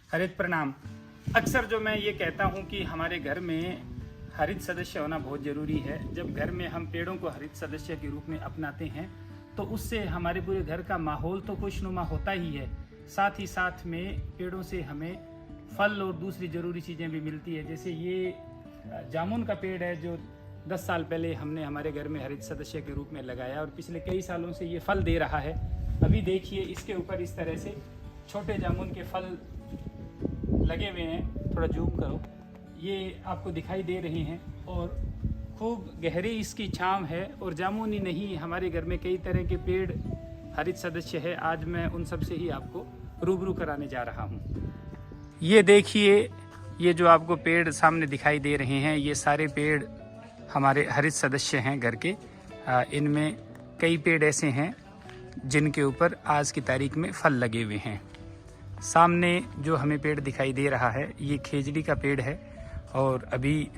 हरित प्रणाम। अक्सर जो मैं ये कहता हूँ कि हमारे घर में हरित सदस्य होना बहुत ज़रूरी है। जब घर में हम पेड़ों को हरित सदस्य के रूप में अपनाते हैं तो उससे हमारे पूरे घर का माहौल तो खुशनुमा होता ही है, साथ ही साथ में पेड़ों से हमें फल और दूसरी ज़रूरी चीज़ें भी मिलती है। जैसे ये जामुन का पेड़ है जो 10 साल पहले हमने हमारे घर में हरित सदस्य के रूप में लगाया और पिछले कई सालों से ये फल दे रहा है। अभी देखिए इसके ऊपर इस तरह से छोटे जामुन के फल लगे हुए हैं, थोड़ा जूम करो, ये आपको दिखाई दे रहे हैं और खूब गहरी इसकी छांव है। और जामुन ही नहीं, हमारे घर में कई तरह के पेड़ हरित सदस्य है। आज मैं उन सब से ही आपको रूबरू कराने जा रहा हूँ। ये देखिए, ये जो आपको पेड़ सामने दिखाई दे रहे हैं, ये सारे पेड़ हमारे हरित सदस्य हैं घर के। इनमें कई पेड़ ऐसे हैं जिनके ऊपर आज की तारीख में फल लगे हुए हैं। सामने जो हमें पेड़ दिखाई दे रहा है ये खेजड़ी का पेड़ है और अभी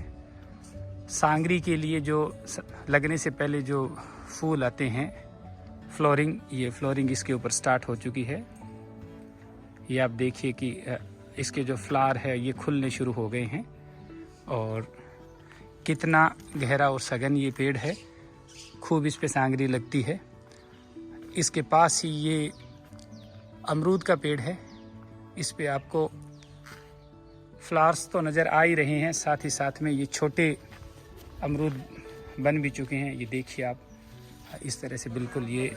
सांगरी के लिए जो लगने से पहले जो फूल आते हैं, फ्लोरिंग, ये फ्लोरिंग इसके ऊपर स्टार्ट हो चुकी है। ये आप देखिए कि इसके जो फ्लावर है ये खुलने शुरू हो गए हैं और कितना गहरा और सघन ये पेड़ है, खूब इस पे सांगरी लगती है। इसके पास ही ये अमरूद का पेड़ है, इस पे आपको फ्लावर्स तो नज़र आ ही रहे हैं, साथ ही साथ में ये छोटे अमरूद बन भी चुके हैं। ये देखिए आप, इस तरह से बिल्कुल ये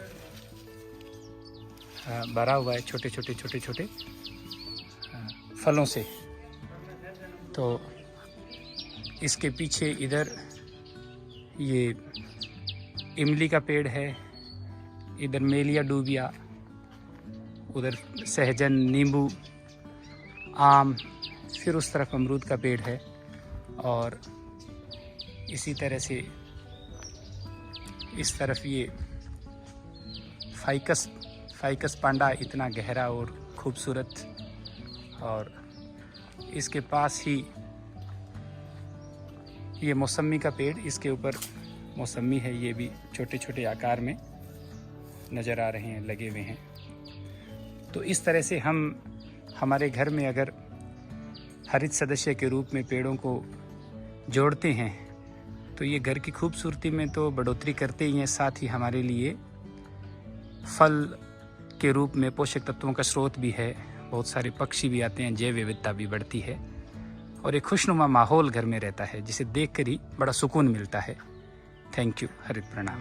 भरा हुआ है छोटे छोटे फलों से। तो इसके पीछे इधर ये इमली का पेड़ है, इधर मेलिया डूबिया, उधर सहजन, नींबू, आम, फिर उस तरफ अमरूद का पेड़ है और इसी तरह से इस तरफ ये फाइकस पांडा, इतना गहरा और खूबसूरत। और इसके पास ही ये मौसमी का पेड़, इसके ऊपर मौसमी है, ये भी छोटे छोटे आकार में नज़र आ रहे हैं, लगे हुए हैं। तो इस तरह से हम हमारे घर में अगर हरित सदस्य के रूप में पेड़ों को जोड़ते हैं तो ये घर की खूबसूरती में तो बढ़ोतरी करते ही हैं, साथ ही हमारे लिए फल के रूप में पोषक तत्वों का स्रोत भी है। बहुत सारे पक्षी भी आते हैं, जैव विविधता भी बढ़ती है और एक खुशनुमा माहौल घर में रहता है, जिसे देखकर ही बड़ा सुकून मिलता है। Thank you. हरित प्रणाम।